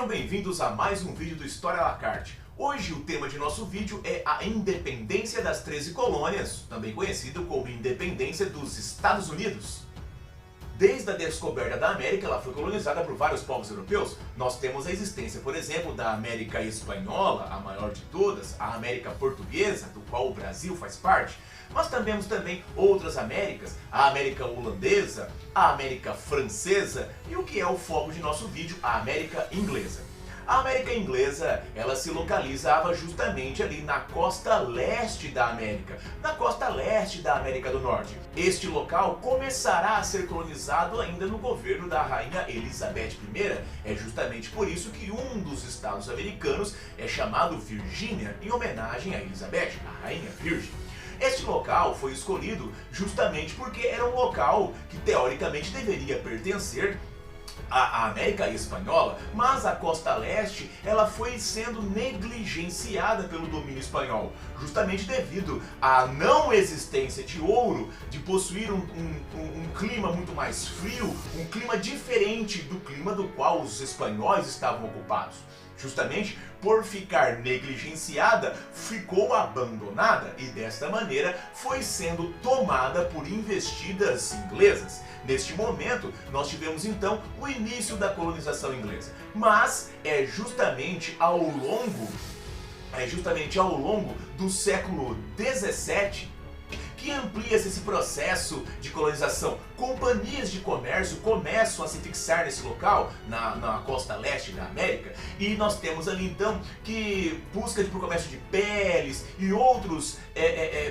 Sejam bem-vindos a mais um vídeo do História à la carte. Hoje o tema de nosso vídeo é a independência das 13 colônias, também conhecido como independência dos Estados Unidos. Desde a descoberta da América, ela foi colonizada por vários povos europeus. Nós temos a existência, por exemplo, da América Espanhola, a maior de todas, a América Portuguesa, do qual o Brasil faz parte. Mas temos também outras Américas, a América Holandesa, a América Francesa e o que é o foco de nosso vídeo, a América Inglesa. A América Inglesa, ela se localizava justamente ali na costa leste da América, na costa leste da América do Norte. Este local começará a ser colonizado ainda no governo da rainha Elizabeth I. É justamente por isso que um dos estados americanos é chamado Virgínia, em homenagem a Elizabeth, a rainha virgem. Este local foi escolhido justamente porque era um local que teoricamente deveria pertencer à América Espanhola, mas a costa leste ela foi sendo negligenciada pelo domínio espanhol, justamente devido à não existência de ouro, de possuir um clima muito mais frio, um clima diferente do clima do qual os espanhóis estavam ocupados. Justamente por ficar negligenciada, ficou abandonada e desta maneira foi sendo tomada por investidas inglesas. Neste momento, nós tivemos então o início da colonização inglesa, mas é justamente ao longo do século XVII que amplia-se esse processo de colonização. Companhias de comércio começam a se fixar nesse local, na costa leste da América, e nós temos ali então que busca por comércio de peles e outros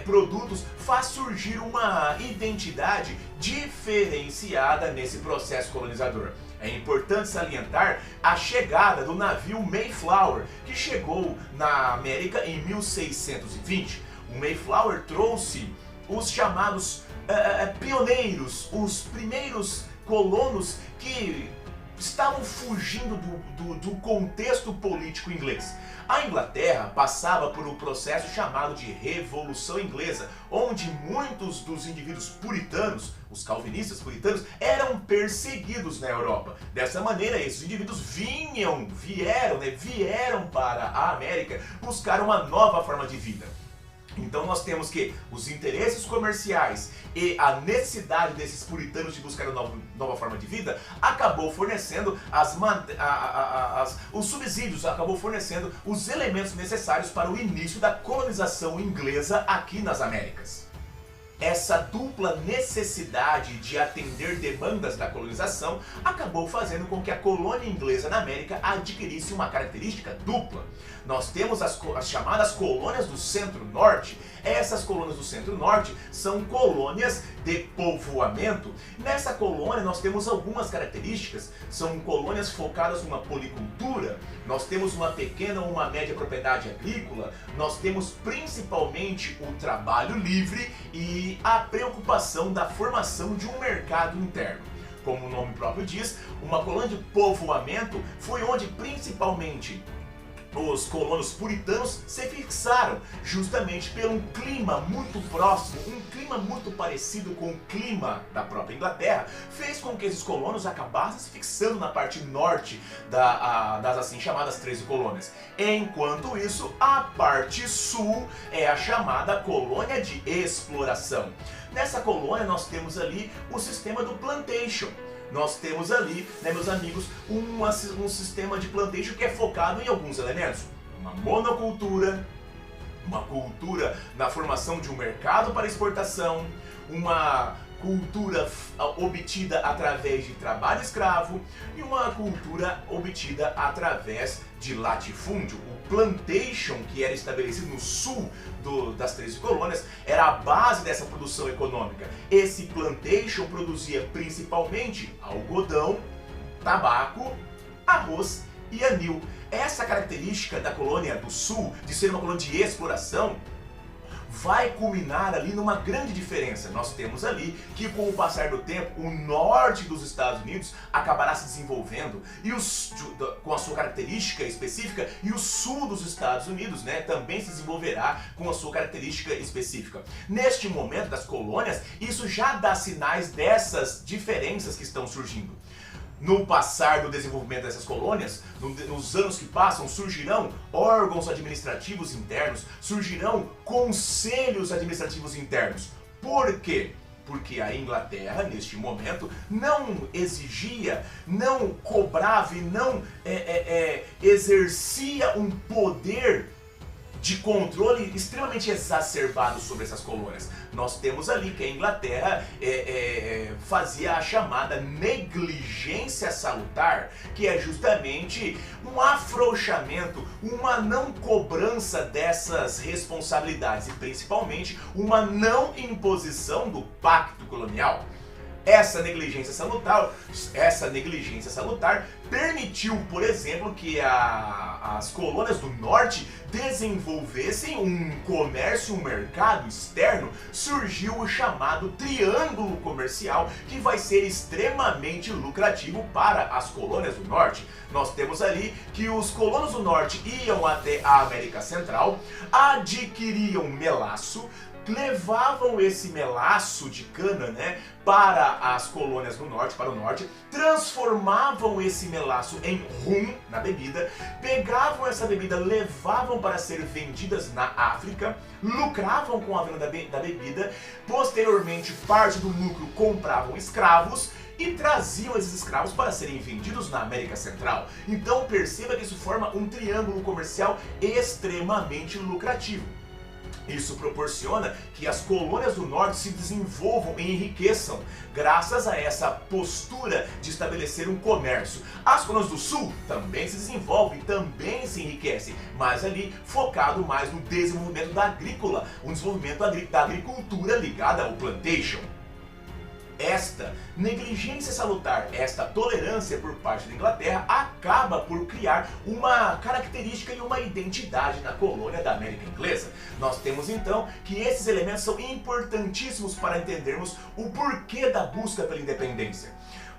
produtos faz surgir uma identidade diferenciada nesse processo colonizador. É importante salientar a chegada do navio Mayflower, que chegou na América em 1620. O Mayflower trouxe os chamados pioneiros, os primeiros colonos que estavam fugindo do contexto político inglês. A Inglaterra passava por um processo chamado de Revolução Inglesa, onde muitos dos indivíduos puritanos, os calvinistas puritanos, eram perseguidos na Europa. Dessa maneira, esses indivíduos vieram para a América buscar uma nova forma de vida. Então nós temos que os interesses comerciais e a necessidade desses puritanos de buscar uma nova forma de vida acabou fornecendo os subsídios, acabou fornecendo os elementos necessários para o início da colonização inglesa aqui nas Américas. Essa dupla necessidade de atender demandas da colonização acabou fazendo com que a colônia inglesa na América adquirisse uma característica dupla. Nós temos as chamadas colônias do Centro-Norte. Essas colônias do Centro-Norte são colônias de povoamento. Nessa colônia nós temos algumas características, são colônias focadas numa policultura, nós temos uma pequena ou uma média propriedade agrícola, nós temos principalmente o trabalho livre e a preocupação da formação de um mercado interno. Como o nome próprio diz, uma colônia de povoamento foi onde principalmente os colonos puritanos se fixaram, justamente pelo clima muito próximo, um clima muito parecido com o clima da própria Inglaterra, fez com que esses colonos acabassem se fixando na parte norte das assim chamadas 13 colônias. Enquanto isso, a parte sul é a chamada colônia de exploração. Nessa colônia nós temos ali o sistema do plantation. Nós temos ali, meus amigos, um sistema de plantation que é focado em alguns elementos. Uma monocultura, uma cultura na formação de um mercado para exportação, uma cultura obtida através de trabalho escravo e uma cultura obtida através de latifúndio. O plantation, que era estabelecido no sul das 13 colônias, era a base dessa produção econômica. Esse plantation produzia principalmente algodão, tabaco, arroz e anil. Essa característica da colônia do sul, de ser uma colônia de exploração, vai culminar ali numa grande diferença. Nós temos ali que com o passar do tempo, o norte dos Estados Unidos acabará se desenvolvendo e com a sua característica específica, e o sul dos Estados Unidos também se desenvolverá com a sua característica específica. Neste momento das colônias, isso já dá sinais dessas diferenças que estão surgindo. No passar do desenvolvimento dessas colônias, nos anos que passam, surgirão órgãos administrativos internos, surgirão conselhos administrativos internos. Por quê? Porque a Inglaterra, neste momento, não exigia, não cobrava e não exercia um poder de controle extremamente exacerbado sobre essas colônias. Nós temos ali que a Inglaterra fazia a chamada negligência salutar, que é justamente um afrouxamento, uma não cobrança dessas responsabilidades e principalmente uma não imposição do pacto colonial. Essa negligência salutar permitiu, por exemplo, que as colônias do norte desenvolvessem um comércio, um mercado externo. Surgiu o chamado triângulo comercial, que vai ser extremamente lucrativo para as colônias do norte. Nós temos ali que os colonos do norte iam até a América Central, adquiriam melaço, levavam esse melaço de cana, né, para as colônias do norte, para o norte, transformavam esse melaço em rum na bebida, pegavam essa bebida, levavam para ser vendidas na África, lucravam com a venda da bebida, posteriormente parte do lucro compravam escravos e traziam esses escravos para serem vendidos na América Central. Então perceba que isso forma um triângulo comercial extremamente lucrativo. Isso proporciona que as colônias do norte se desenvolvam e enriqueçam graças a essa postura de estabelecer um comércio. As colônias do sul também se desenvolvem, também se enriquecem, mas ali focado mais no desenvolvimento da agrícola, um desenvolvimento da agricultura ligada ao plantation. Esta negligência salutar, esta tolerância por parte da Inglaterra acaba por criar uma característica e uma identidade na colônia da América Inglesa. Nós temos então que esses elementos são importantíssimos para entendermos o porquê da busca pela independência.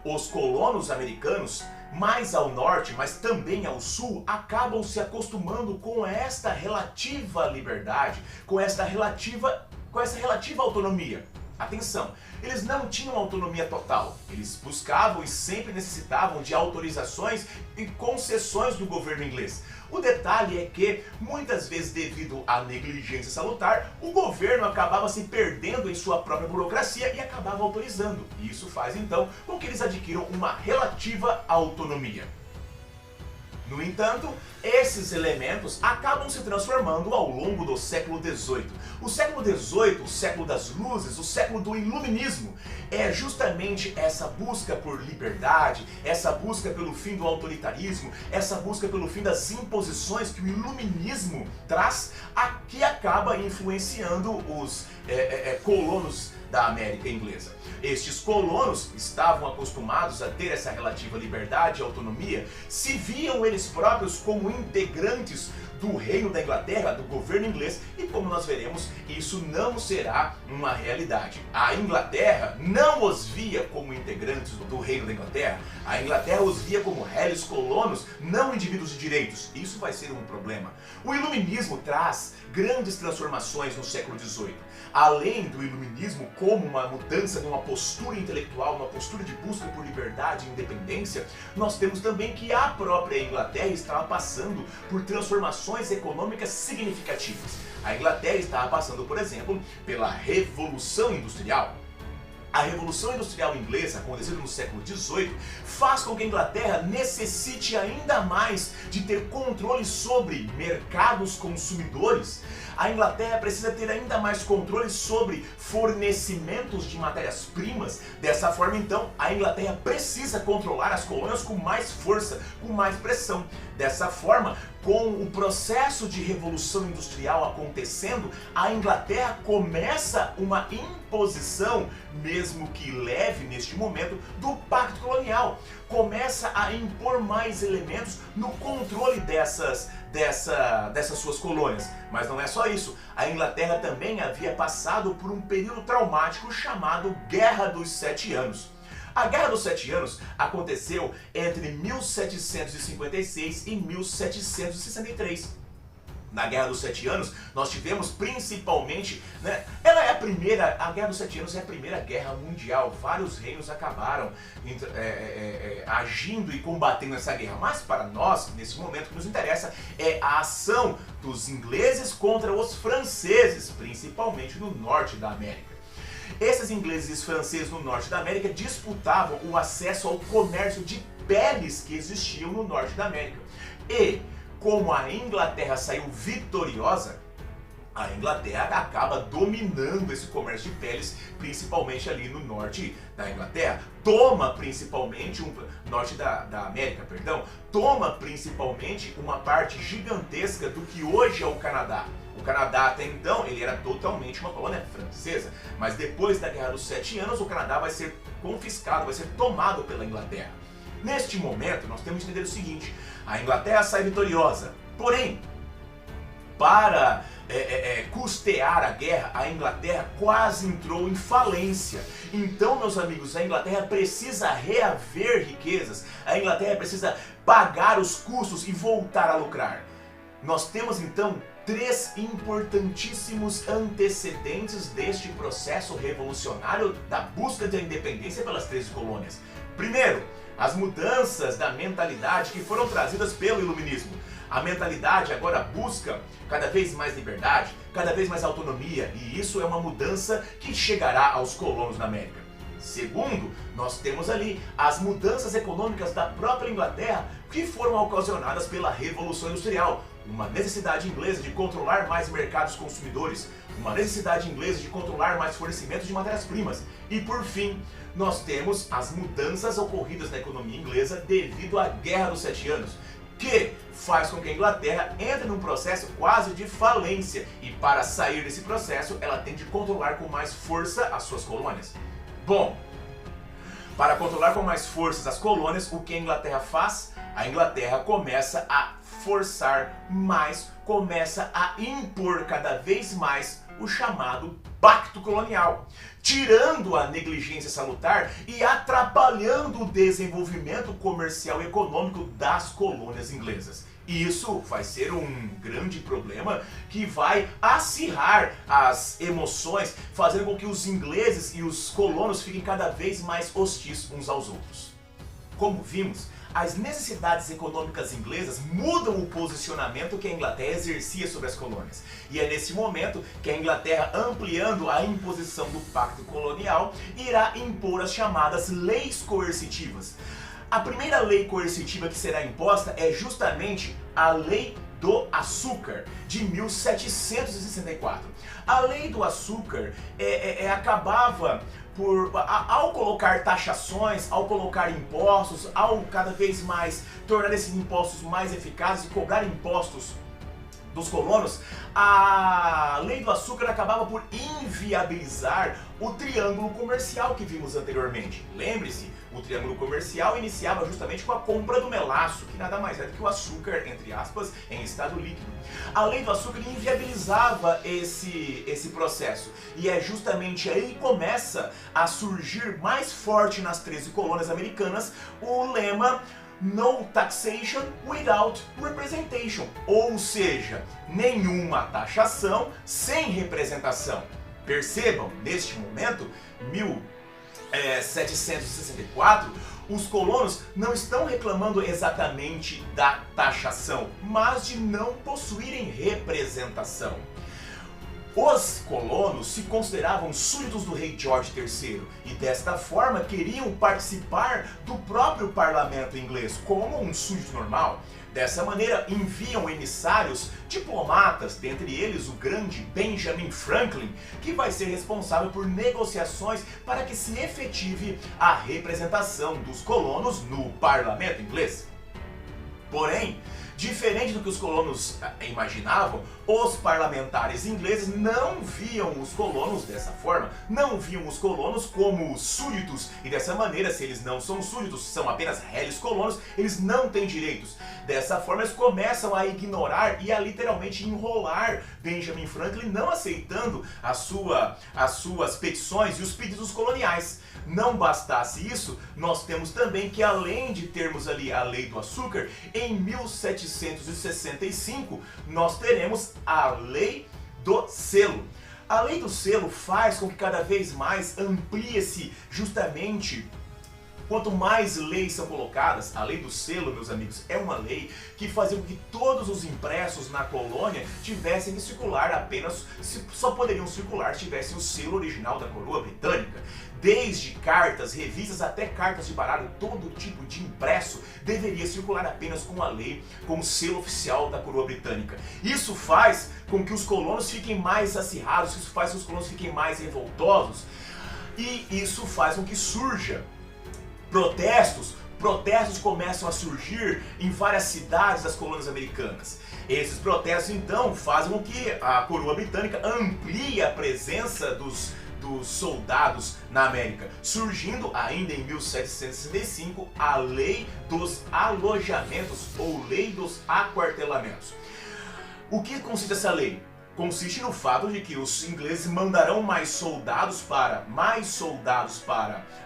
Os colonos americanos, mais ao norte, mas também ao sul, acabam se acostumando com esta relativa liberdade, com essa relativa autonomia. Atenção, eles não tinham autonomia total, eles buscavam e sempre necessitavam de autorizações e concessões do governo inglês. O detalhe é que, muitas vezes devido à negligência salutar, o governo acabava se perdendo em sua própria burocracia e acabava autorizando. E isso faz então com que eles adquiram uma relativa autonomia. No entanto, esses elementos acabam se transformando ao longo do século XVIII. O século XVIII, o século das luzes, o século do iluminismo, é justamente essa busca por liberdade, essa busca pelo fim do autoritarismo, essa busca pelo fim das imposições que o iluminismo traz, que acaba influenciando os colonos da América Inglesa. Estes colonos estavam acostumados a ter essa relativa liberdade e autonomia, se viam eles próprios como integrantes do reino da Inglaterra, do governo inglês, e como nós veremos, isso não será uma realidade. A Inglaterra não os via como integrantes do reino da Inglaterra, a Inglaterra os via como réis colonos, não indivíduos de direitos. Isso vai ser um problema. O iluminismo traz grandes transformações no século XVIII. Além do iluminismo como uma mudança de uma postura intelectual, uma postura de busca por liberdade e independência, nós temos também que a própria Inglaterra estava passando por transformações econômicas significativas. A Inglaterra estava passando, por exemplo, pela Revolução Industrial. A Revolução Industrial Inglesa, acontecida no século XVIII, faz com que a Inglaterra necessite ainda mais de ter controle sobre mercados consumidores. A Inglaterra precisa ter ainda mais controle sobre fornecimentos de matérias-primas. Dessa forma, então, a Inglaterra precisa controlar as colônias com mais força, com mais pressão. Dessa forma, com o processo de revolução industrial acontecendo, a Inglaterra começa uma imposição, mesmo que leve neste momento, do pacto colonial. Começa a impor mais elementos no controle dessas suas colônias. Mas não é só isso. A Inglaterra também havia passado por um período traumático chamado Guerra dos 7 Anos. A Guerra dos 7 Anos aconteceu entre 1756 e 1763. Na Guerra dos Sete Anos, nós tivemos principalmente, né, ela é a Guerra dos Sete Anos é a primeira guerra mundial, vários reinos acabaram agindo e combatendo essa guerra, mas para nós, nesse momento, o que nos interessa é a ação dos ingleses contra os franceses, principalmente no norte da América. Esses ingleses e franceses no norte da América disputavam o acesso ao comércio de peles que existiam no norte da América. E, como a Inglaterra saiu vitoriosa, a Inglaterra acaba dominando esse comércio de peles, principalmente ali no norte da Inglaterra. Toma principalmente, norte da América, perdão, toma principalmente uma parte gigantesca do que hoje é o Canadá. O Canadá até então ele era totalmente uma colônia francesa, mas depois da Guerra dos Sete Anos o Canadá vai ser confiscado, vai ser tomado pela Inglaterra. Neste momento nós temos que entender o seguinte, a Inglaterra sai vitoriosa, porém, para custear a guerra, a Inglaterra quase entrou em falência. Então, meus amigos, a Inglaterra precisa reaver riquezas, a Inglaterra precisa pagar os custos e voltar a lucrar. Nós temos então três importantíssimos antecedentes deste processo revolucionário da busca da independência pelas 13 colônias. Primeiro, as mudanças da mentalidade que foram trazidas pelo Iluminismo. A mentalidade agora busca cada vez mais liberdade, cada vez mais autonomia, e isso é uma mudança que chegará aos colonos da América. Segundo, nós temos ali as mudanças econômicas da própria Inglaterra que foram ocasionadas pela Revolução Industrial, uma necessidade inglesa de controlar mais mercados consumidores, uma necessidade inglesa de controlar mais fornecimentos de matérias-primas. E por fim, nós temos as mudanças ocorridas na economia inglesa devido à Guerra dos Sete Anos, que faz com que a Inglaterra entre num processo quase de falência e para sair desse processo ela tem de controlar com mais força as suas colônias. Bom, para controlar com mais forças as colônias, o que a Inglaterra faz? A Inglaterra começa a forçar mais, começa a impor cada vez mais o chamado Pacto Colonial, tirando a negligência salutar e atrapalhando o desenvolvimento comercial e econômico das colônias inglesas. Isso vai ser um grande problema que vai acirrar as emoções, fazendo com que os ingleses e os colonos fiquem cada vez mais hostis uns aos outros. Como vimos, as necessidades econômicas inglesas mudam o posicionamento que a Inglaterra exercia sobre as colônias. E é nesse momento que a Inglaterra, ampliando a imposição do Pacto Colonial, irá impor as chamadas leis coercitivas. A primeira lei coercitiva que será imposta é justamente a Lei do Açúcar, de 1764. A Lei do Açúcar acabava ao colocar taxações, ao colocar impostos, ao cada vez mais tornar esses impostos mais eficazes e cobrar impostos dos colonos, a Lei do Açúcar acabava por inviabilizar o triângulo comercial que vimos anteriormente. Lembre-se, o triângulo comercial iniciava justamente com a compra do melaço, que nada mais é do que o açúcar, entre aspas, em estado líquido. A Lei do Açúcar inviabilizava esse processo, e é justamente aí que começa a surgir mais forte nas 13 colônias americanas o lema No taxation without representation, ou seja, nenhuma taxação sem representação. Percebam, neste momento, 1764, os colonos não estão reclamando exatamente da taxação, mas de não possuírem representação. Os colonos se consideravam súditos do rei George III e desta forma queriam participar do próprio parlamento inglês como um súdito normal. Dessa maneira enviam emissários diplomatas, dentre eles o grande Benjamin Franklin, que vai ser responsável por negociações para que se efetive a representação dos colonos no parlamento inglês. Porém, diferente do que os colonos imaginavam, os parlamentares ingleses não viam os colonos dessa forma, não viam os colonos como súditos, e dessa maneira, se eles não são súditos, são apenas réis colonos, eles não têm direitos. Dessa forma, eles começam a ignorar e a literalmente enrolar Benjamin Franklin, não aceitando as suas petições e os pedidos coloniais. Não bastasse isso, nós temos também que, além de termos ali a Lei do Açúcar, em 1764, 1765, nós teremos a Lei do Selo. A Lei do Selo faz com que cada vez mais amplie-se justamente. Quanto mais leis são colocadas, a Lei do Selo, meus amigos, é uma lei que fazia com que todos os impressos na colônia tivessem que circular apenas, só poderiam circular se tivessem o selo original da coroa britânica. Desde cartas, revistas até cartas de baralho, todo tipo de impresso deveria circular apenas com a lei, com o selo oficial da coroa britânica. Isso faz com que os colonos fiquem mais acirrados, isso faz com que os colonos fiquem mais revoltosos e isso faz com que surja protestos começam a surgir em várias cidades das colônias americanas. Esses protestos então fazem com que a coroa britânica amplie a presença dos soldados na América, surgindo ainda em 1765 a Lei dos Alojamentos ou Lei dos Aquartelamentos. O que consiste essa lei? Consiste no fato de que os ingleses mandarão mais soldados para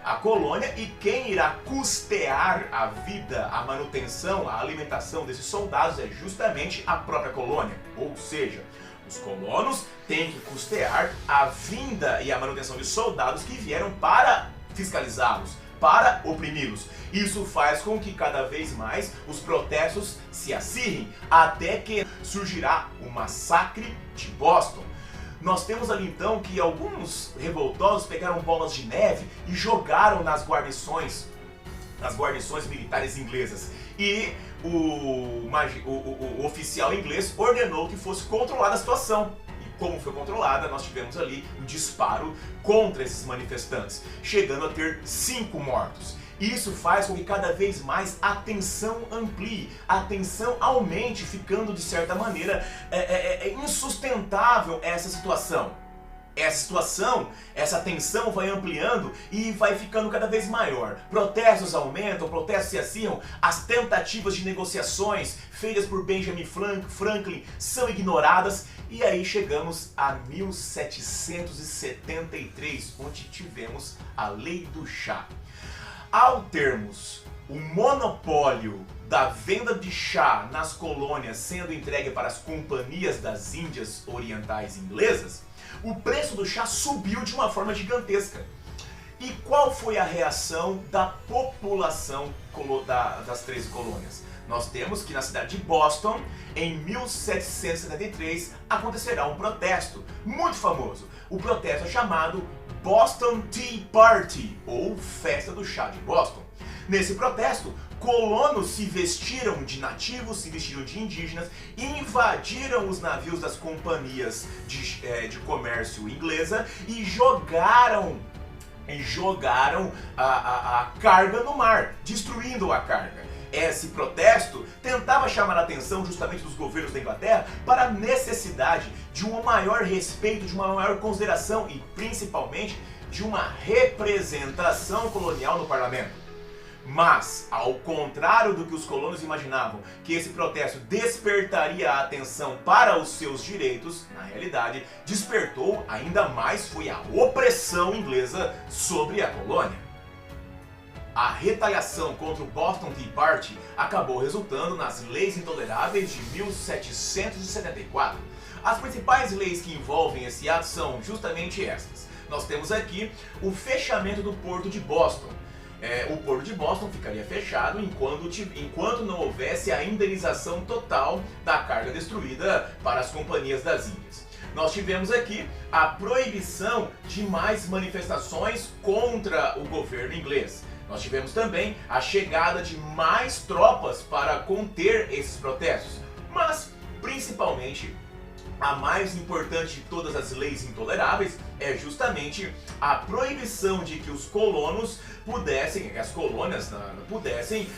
a colônia e quem irá custear a vida, a manutenção, a alimentação desses soldados é justamente a própria colônia. Ou seja, os colonos têm que custear a vinda e a manutenção de soldados que vieram para fiscalizá-los, para oprimi-los. Isso faz com que cada vez mais os protestos se acirrem, até que surgirá o massacre de Boston. Nós temos ali então que alguns revoltosos pegaram bolas de neve e jogaram nas guarnições militares inglesas. E o oficial inglês ordenou que fosse controlada a situação. Como foi controlada, nós tivemos ali um disparo contra esses manifestantes, chegando a ter 5 mortos. Isso faz com que cada vez mais a tensão amplie, a tensão aumente, ficando de certa maneira insustentável essa situação. Essa tensão vai ampliando e vai ficando cada vez maior. Protestos aumentam, protestos se acirram, as tentativas de negociações feitas por Benjamin Franklin são ignoradas e aí chegamos a 1773, onde tivemos a Lei do Chá. Ao termos o monopólio da venda de chá nas colônias sendo entregue para as companhias das Índias Orientais inglesas, o preço do chá subiu de uma forma gigantesca. E qual foi a reação da população das 13 colônias? Nós temos que na cidade de Boston, em 1773, acontecerá um protesto muito famoso. O protesto é chamado Boston Tea Party, ou Festa do Chá de Boston. Nesse protesto, colonos se vestiram de nativos, se vestiram de indígenas e invadiram os navios das companhias de comércio inglesa e jogaram a carga no mar, destruindo a carga. Esse protesto tentava chamar a atenção justamente dos governos da Inglaterra para a necessidade de um maior respeito, de uma maior consideração e principalmente de uma representação colonial no parlamento. Mas, ao contrário do que os colonos imaginavam, que esse protesto despertaria a atenção para os seus direitos, na realidade, despertou ainda mais foi a opressão inglesa sobre a colônia. A retaliação contra o Boston Tea Party acabou resultando nas Leis Intoleráveis de 1774. As principais leis que envolvem esse ato são justamente estas. Nós temos aqui o fechamento do Porto de Boston. O Porto de Boston ficaria fechado enquanto não houvesse a indenização total da carga destruída para as companhias das Índias. Nós tivemos aqui a proibição de mais manifestações contra o governo inglês. Nós tivemos também a chegada de mais tropas para conter esses protestos, mas principalmente a mais importante de todas as leis intoleráveis é justamente a proibição de que os colonos pudessem, as colônias pudessem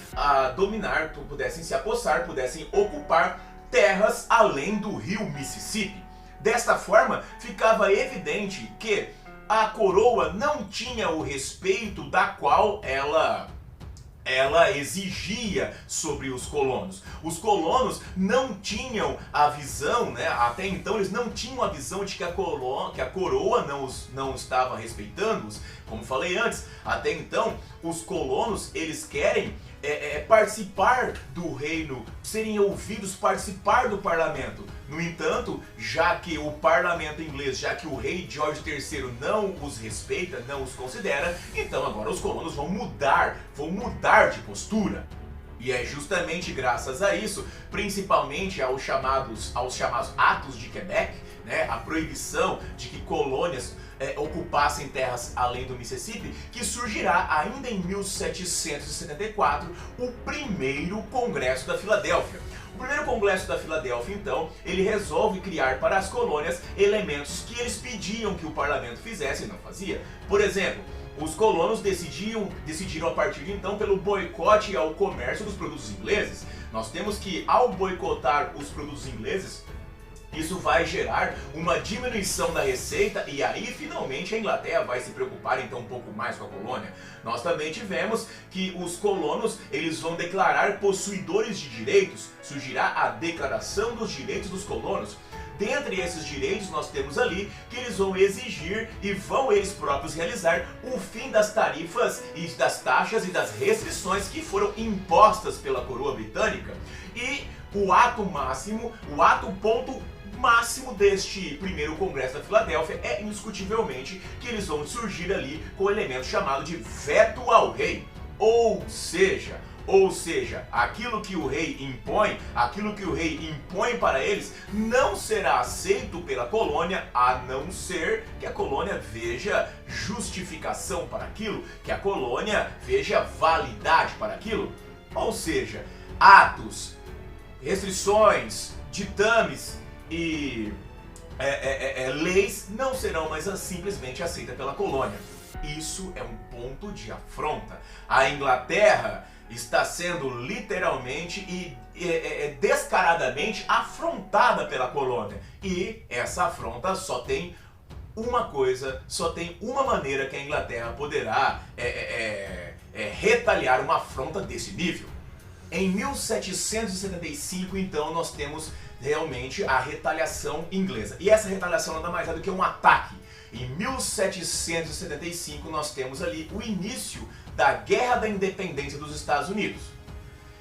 dominar, pudessem se apossar, pudessem ocupar terras além do rio Mississippi. Desta forma, ficava evidente que a coroa não tinha o respeito da qual ela exigia sobre os colonos. Os colonos não tinham a visão, até então eles não tinham a visão de que a coroa não estava respeitando-os. Como falei antes, até então os colonos eles querem participar do reino, serem ouvidos, participar do parlamento. No entanto, já que o parlamento inglês, já que o rei George III não os respeita, não os considera, então agora os colonos vão mudar de postura. E é justamente graças a isso, principalmente aos chamados Atos de Quebec, né, a proibição de que colônias ocupassem terras além do Mississippi, que surgirá ainda em 1774 o primeiro Congresso da Filadélfia. O primeiro Congresso da Filadélfia, então, ele resolve criar para as colônias elementos que eles pediam que o parlamento fizesse e não fazia. Por exemplo, os colonos decidiram a partir de então pelo boicote ao comércio dos produtos ingleses. Nós temos que, ao boicotar os produtos ingleses, isso vai gerar uma diminuição da receita e aí finalmente a Inglaterra vai se preocupar então um pouco mais com a colônia. Nós também tivemos que os colonos eles vão declarar possuidores de direitos, surgirá a Declaração dos Direitos dos Colonos. Dentre esses direitos nós temos ali que eles vão exigir e vão eles próprios realizar o fim das tarifas e das taxas e das restrições que foram impostas pela coroa britânica. E o ato ponto máximo deste primeiro Congresso da Filadélfia é indiscutivelmente que eles vão surgir ali com o elemento chamado de veto ao rei. Ou seja, aquilo que o rei impõe para eles, não será aceito pela colônia, a não ser que a colônia veja justificação para aquilo, que a colônia veja validade para aquilo. Ou seja, atos, restrições, ditames e leis não serão mais simplesmente aceitas pela colônia. Isso é um ponto de afronta. A Inglaterra está sendo literalmente e descaradamente afrontada pela colônia. E essa afronta só tem uma coisa, só tem uma maneira que a Inglaterra poderá retaliar uma afronta desse nível. Em 1775, então, nós temos realmente a retaliação inglesa. E essa retaliação nada mais é do que um ataque. Em 1775 nós temos ali o início da Guerra da Independência dos Estados Unidos.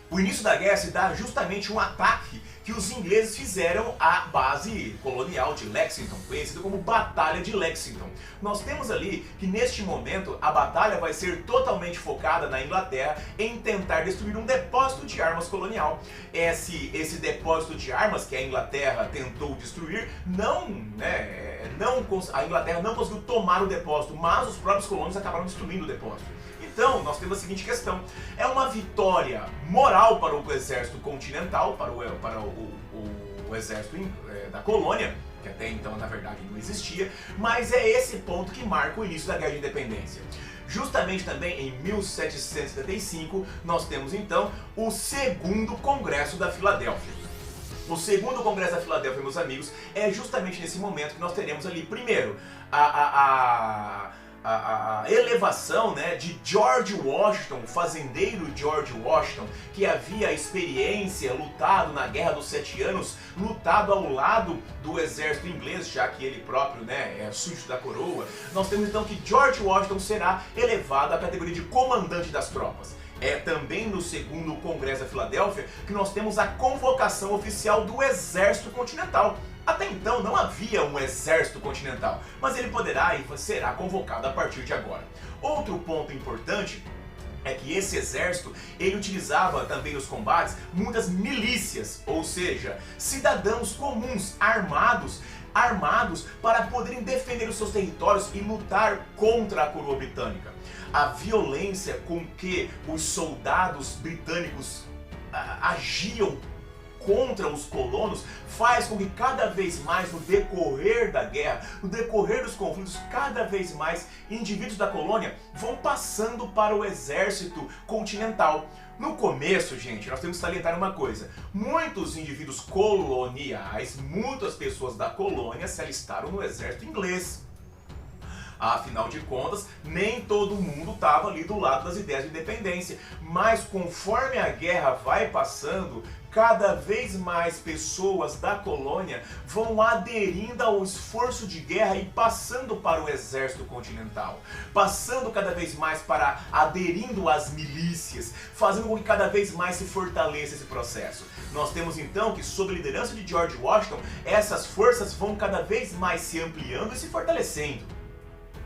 O início da guerra se dá justamente um ataque que os ingleses fizeram à base colonial de Lexington, conhecida como Batalha de Lexington. Nós temos ali que neste momento a batalha vai ser totalmente focada na Inglaterra em tentar destruir um depósito de armas colonial. Esse depósito de armas que a Inglaterra tentou destruir, a Inglaterra não conseguiu tomar o depósito, mas os próprios colonos acabaram destruindo o depósito. Então, nós temos a seguinte questão: é uma vitória moral para o exército continental, para o exército da colônia, que até então, na verdade, não existia, mas é esse ponto que marca o início da Guerra de Independência. Justamente também em 1775, nós temos então o segundo Congresso da Filadélfia. O segundo Congresso da Filadélfia, meus amigos, é justamente nesse momento que nós teremos ali, primeiro, a elevação, né, de George Washington, o fazendeiro George Washington, que havia experiência, lutado na Guerra dos 7 Anos, lutado ao lado do exército inglês, já que ele próprio, né, é súdito da coroa. Nós temos então que George Washington será elevado à categoria de comandante das tropas. É também no segundo Congresso da Filadélfia que nós temos a convocação oficial do Exército Continental. Até então não havia um exército continental, mas ele poderá e será convocado a partir de agora. Outro ponto importante é que esse exército, ele utilizava também nos combates muitas milícias, ou seja, cidadãos comuns armados para poderem defender os seus territórios e lutar contra a coroa britânica. A violência com que os soldados britânicos agiam contra os colonos faz com que cada vez mais no decorrer da guerra, no decorrer dos conflitos, cada vez mais indivíduos da colônia vão passando para o exército continental. No começo, gente, nós temos que salientar uma coisa: muitos indivíduos coloniais, muitas pessoas da colônia se alistaram no exército inglês. Afinal de contas, nem todo mundo estava ali do lado das ideias de independência. Mas conforme a guerra vai passando, cada vez mais pessoas da colônia vão aderindo ao esforço de guerra e passando para o exército continental, passando cada vez mais para aderindo às milícias, fazendo com que cada vez mais se fortaleça esse processo. Nós temos então que, sob a liderança de George Washington, essas forças vão cada vez mais se ampliando e se fortalecendo.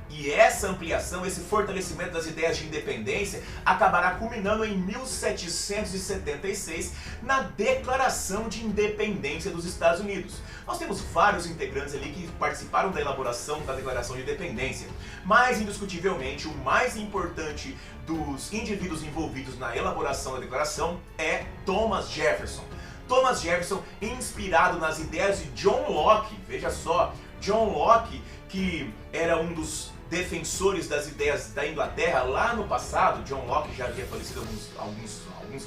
E essa ampliação, esse fortalecimento das ideias de independência acabará culminando em 1776 na Declaração de Independência dos Estados Unidos. Nós temos vários integrantes ali que participaram da elaboração da Declaração de Independência, mas indiscutivelmente o mais importante dos indivíduos envolvidos na elaboração da declaração é Thomas Jefferson. Thomas Jefferson, inspirado nas ideias de John Locke, veja só, John Locke, que era um dos defensores das ideias da Inglaterra lá no passado. John Locke já havia falecido há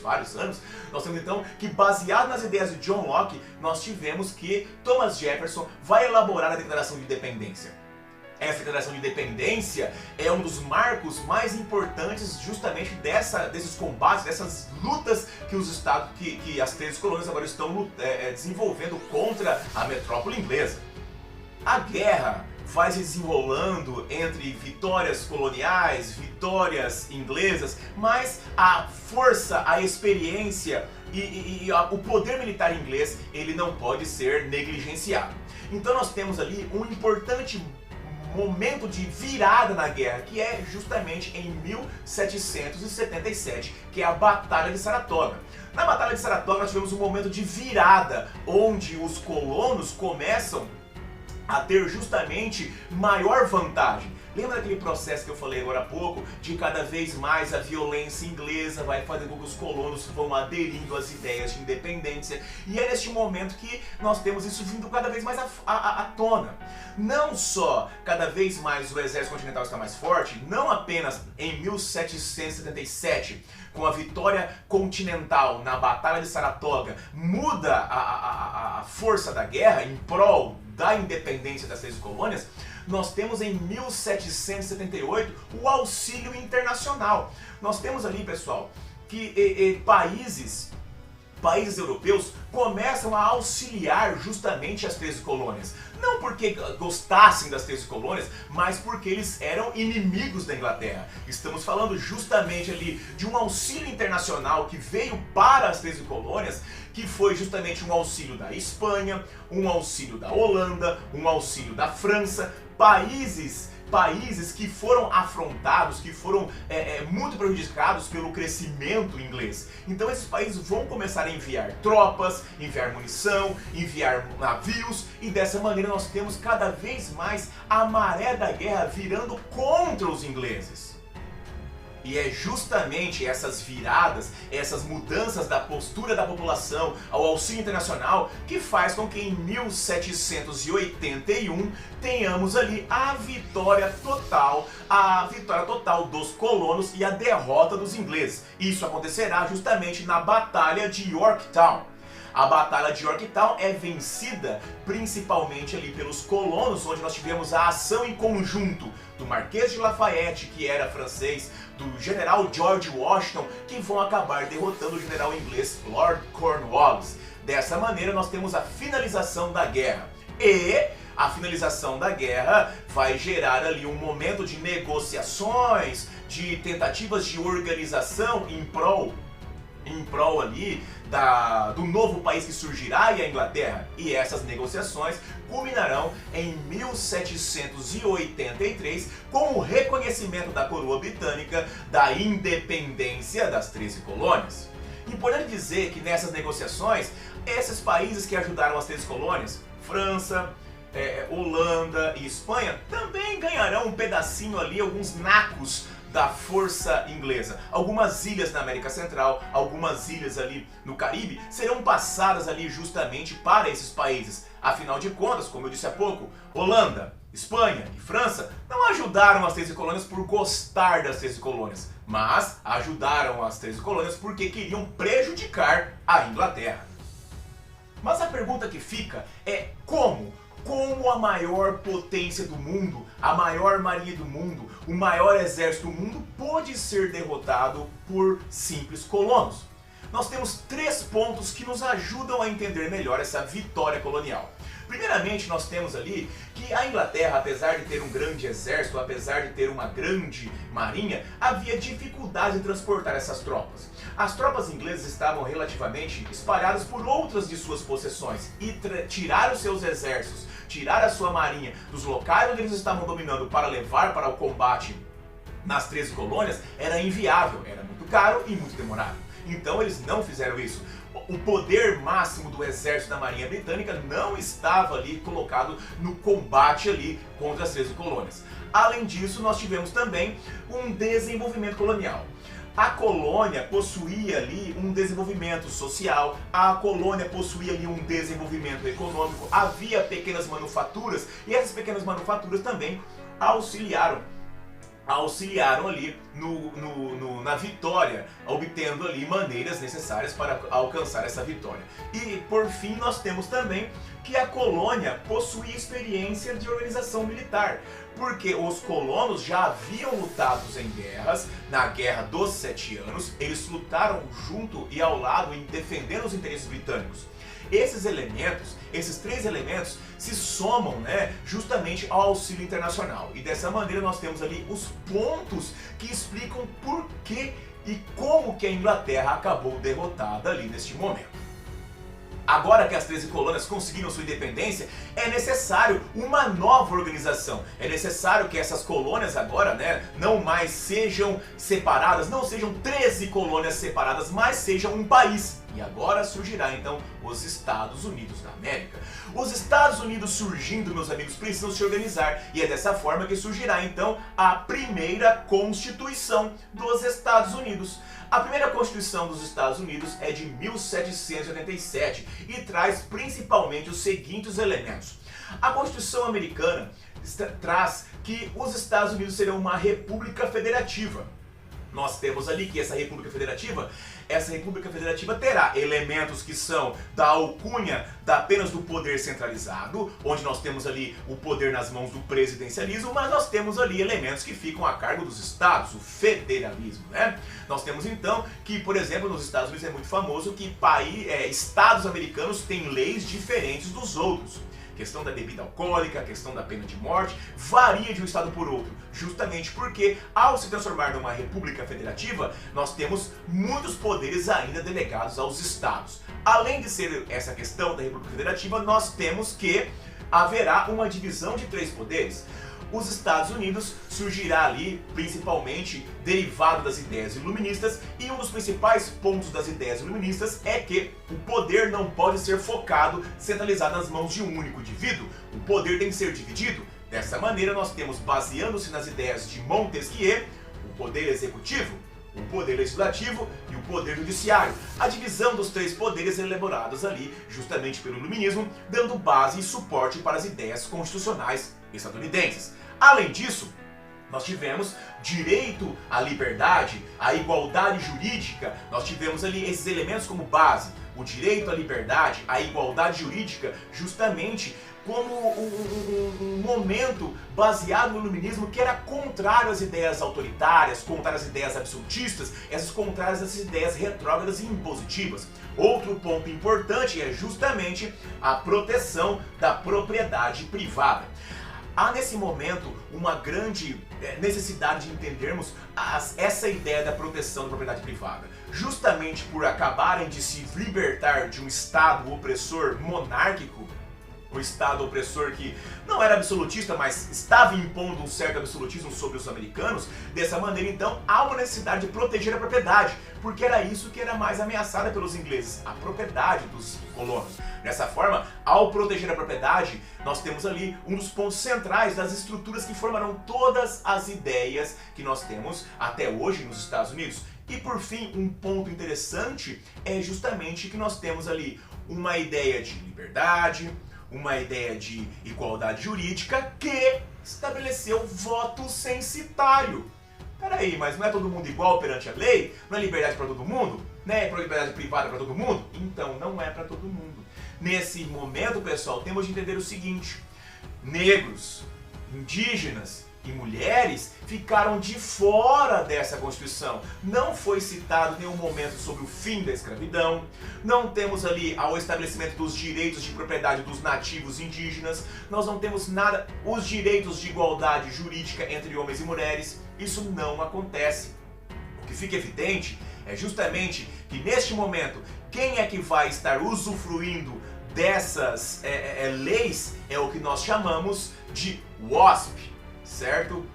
vários anos. Nós temos então que, baseado nas ideias de John Locke, nós tivemos que Thomas Jefferson vai elaborar a Declaração de Independência. Essa Declaração de Independência é um dos marcos mais importantes justamente desses combates, dessas lutas que os estados, que as 13 colônias agora estão desenvolvendo contra a metrópole inglesa. A guerra vai se desenrolando entre vitórias coloniais, vitórias inglesas, mas a força, a experiência e o poder militar inglês, ele não pode ser negligenciado. Então nós temos ali um importante momento de virada na guerra, que é justamente em 1777, que é a Batalha de Saratoga. Na Batalha de Saratoga nós tivemos um momento de virada, onde os colonos começam a ter justamente maior vantagem. Lembra daquele processo que eu falei agora há pouco, de cada vez mais a violência inglesa vai fazendo com que os colonos vão aderindo às ideias de independência, e é neste momento que nós temos isso vindo cada vez mais à tona. Não só cada vez mais o exército continental está mais forte, não apenas em 1777, com a vitória continental na Batalha de Saratoga, muda a força da guerra em prol da independência das 13 colônias, nós temos em 1778 o auxílio internacional. Nós temos ali, pessoal, que países europeus começam a auxiliar justamente as 13 colônias. Não porque gostassem das 13 colônias, mas porque eles eram inimigos da Inglaterra. Estamos falando justamente ali de um auxílio internacional que veio para as 13 colônias, que foi justamente um auxílio da Espanha, um auxílio da Holanda, um auxílio da França, países que foram afrontados, que foram muito prejudicados pelo crescimento inglês. Então esses países vão começar a enviar tropas, enviar munição, enviar navios, e dessa maneira nós temos cada vez mais a maré da guerra virando contra os ingleses. E é justamente essas viradas, essas mudanças da postura da população ao auxílio internacional que faz com que em 1781 tenhamos ali a vitória total dos colonos e a derrota dos ingleses. Isso acontecerá justamente na Batalha de Yorktown. A Batalha de Yorktown é vencida principalmente ali pelos colonos, onde nós tivemos a ação em conjunto do Marquês de Lafayette, que era francês, do general George Washington, que vão acabar derrotando o general inglês Lord Cornwallis. Dessa maneira nós temos a finalização da guerra. E a finalização da guerra vai gerar ali um momento de negociações, de tentativas de organização em prol ali do novo país que surgirá, e a Inglaterra. E essas negociações culminarão em 1783 com o reconhecimento da coroa britânica da independência das 13 colônias. Importante dizer que nessas negociações, esses países que ajudaram as 13 colônias, França, Holanda e Espanha, também ganharão um pedacinho ali, alguns nacos da força inglesa. Algumas ilhas na América Central, algumas ilhas ali no Caribe serão passadas ali justamente para esses países. Afinal de contas, como eu disse há pouco, Holanda, Espanha e França não ajudaram as 13 colônias por gostar das 13 colônias, mas ajudaram as 13 colônias porque queriam prejudicar a Inglaterra. Mas a pergunta que fica é como como a maior potência do mundo, a maior marinha do mundo, o maior exército do mundo pôde ser derrotado por simples colonos. Nós temos 3 pontos que nos ajudam a entender melhor essa vitória colonial. Primeiramente, nós temos ali que a Inglaterra, apesar de ter um grande exército, apesar de ter uma grande marinha, havia dificuldade em transportar essas tropas. As tropas inglesas estavam relativamente espalhadas por outras de suas possessões e tirar os seus exércitos, tirar a sua marinha dos locais onde eles estavam dominando para levar para o combate nas 13 colônias era inviável, era muito caro e muito demorado. Então eles não fizeram isso. O poder máximo do exército da Marinha Britânica não estava ali colocado no combate ali contra as 13 colônias. Além disso, nós tivemos também um desenvolvimento colonial. A colônia possuía ali um desenvolvimento social, a colônia possuía ali um desenvolvimento econômico, havia pequenas manufaturas e essas pequenas manufaturas também auxiliaram ali na vitória, obtendo ali maneiras necessárias para alcançar essa vitória. E por fim nós temos também que a colônia possuía experiência de organização militar, porque os colonos já haviam lutado em guerras, na Guerra dos 7 Anos, eles lutaram junto e ao lado em defendendo os interesses britânicos. Esses elementos, esses 3 elementos se somam, justamente ao auxílio internacional. E dessa maneira nós temos ali os pontos que explicam por que e como que a Inglaterra acabou derrotada ali neste momento. Agora que as 13 colônias conseguiram sua independência, é necessário uma nova organização. É necessário que essas colônias agora, não mais sejam separadas, não sejam 13 colônias separadas, mas sejam um país. E agora surgirá então os Estados Unidos da América. Os Estados Unidos surgindo, meus amigos, precisam se organizar. E é dessa forma que surgirá então a primeira Constituição dos Estados Unidos. A primeira Constituição dos Estados Unidos é de 1787 e traz principalmente os seguintes elementos. A Constituição americana traz que os Estados Unidos serão uma república federativa. Nós temos ali que essa República Federativa terá elementos que são da alcunha apenas do poder centralizado, onde nós temos ali o poder nas mãos do presidencialismo, mas nós temos ali elementos que ficam a cargo dos estados, o federalismo, Nós temos então que, por exemplo, nos Estados Unidos é muito famoso que estados americanos têm leis diferentes dos outros. A questão da bebida alcoólica, a questão da pena de morte, varia de um estado por outro, justamente porque ao se transformar numa república federativa, nós temos muitos poderes ainda delegados aos estados. Além de ser essa questão da república federativa, nós temos que haverá uma divisão de 3 poderes. Os Estados Unidos surgirá ali principalmente derivado das ideias iluministas, e um dos principais pontos das ideias iluministas é que o poder não pode ser focado, centralizado nas mãos de um único indivíduo. O poder tem que ser dividido. Dessa maneira nós temos, baseando-se nas ideias de Montesquieu, o poder executivo, o poder legislativo e o poder judiciário. A divisão dos 3 poderes elaborados ali justamente pelo iluminismo, dando base e suporte para as ideias constitucionais estadunidenses. Além disso, nós tivemos direito à liberdade, à igualdade jurídica, nós tivemos ali esses elementos como base, o direito à liberdade, à igualdade jurídica, justamente como um momento baseado no iluminismo que era contrário às ideias autoritárias, contrário às ideias absolutistas, essas contrárias às ideias retrógradas e impositivas. Outro ponto importante é justamente a proteção da propriedade privada. Há nesse momento uma grande necessidade de entendermos essa ideia da proteção da propriedade privada. Justamente por acabarem de se libertar de um Estado opressor monárquico, um Estado opressor que não era absolutista, mas estava impondo um certo absolutismo sobre os americanos. Dessa maneira, então, há uma necessidade de proteger a propriedade, porque era isso que era mais ameaçada pelos ingleses, a propriedade dos colonos. Dessa forma, ao proteger a propriedade, nós temos ali um dos pontos centrais das estruturas que formarão todas as ideias que nós temos até hoje nos Estados Unidos. E por fim, um ponto interessante é justamente que nós temos ali uma ideia de liberdade, uma ideia de igualdade jurídica que estabeleceu voto censitário. Peraí, mas não é todo mundo igual perante a lei? Não é liberdade para todo mundo? Não é liberdade privada para todo mundo? Então não é para todo mundo. Nesse momento, pessoal, temos de entender o seguinte: negros, indígenas e mulheres ficaram de fora dessa Constituição. Não foi citado em nenhum momento sobre o fim da escravidão, não temos ali o estabelecimento dos direitos de propriedade dos nativos indígenas, nós não temos nada, os direitos de igualdade jurídica entre homens e mulheres, isso não acontece. O que fica evidente é justamente que neste momento, quem é que vai estar usufruindo dessas leis é o que nós chamamos de WASP, certo?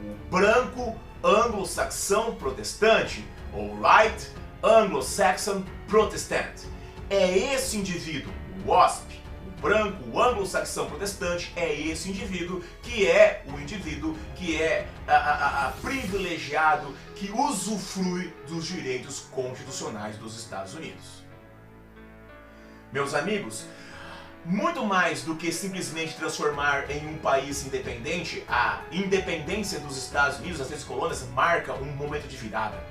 O branco anglo-saxão protestante, ou White Anglo-Saxon Protestant. É esse indivíduo, o WASP, o branco, o anglo-saxão protestante, é esse indivíduo que é o indivíduo que é privilegiado, que usufrui dos direitos constitucionais dos Estados Unidos. Meus amigos, muito mais do que simplesmente transformar em um país independente, a independência dos Estados Unidos, as 13 colônias, marca um momento de virada.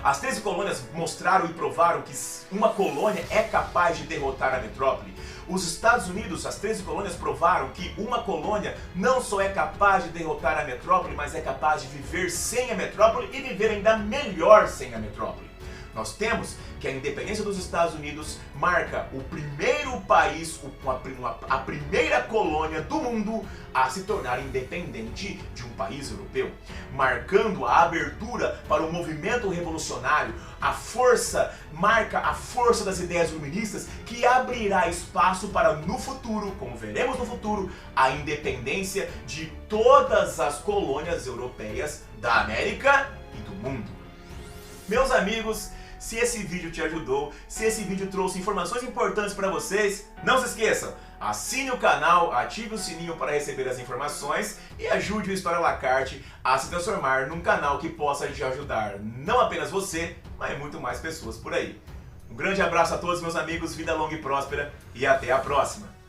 As 13 colônias mostraram e provaram que uma colônia é capaz de derrotar a metrópole. Os Estados Unidos, as 13 colônias, provaram que uma colônia não só é capaz de derrotar a metrópole, mas é capaz de viver sem a metrópole e viver ainda melhor sem a metrópole. Nós temos que a independência dos Estados Unidos marca o primeiro país, a primeira colônia do mundo a se tornar independente de um país europeu, marcando a abertura para o movimento revolucionário, marca a força das ideias iluministas que abrirá espaço para no futuro, como veremos no futuro, a independência de todas as colônias europeias da América e do mundo. Meus amigos, se esse vídeo te ajudou, se esse vídeo trouxe informações importantes para vocês, não se esqueçam, assine o canal, ative o sininho para receber as informações e ajude o História à la Carte a se transformar num canal que possa te ajudar não apenas você, mas muito mais pessoas por aí. Um grande abraço a todos meus amigos, vida longa e próspera e até a próxima!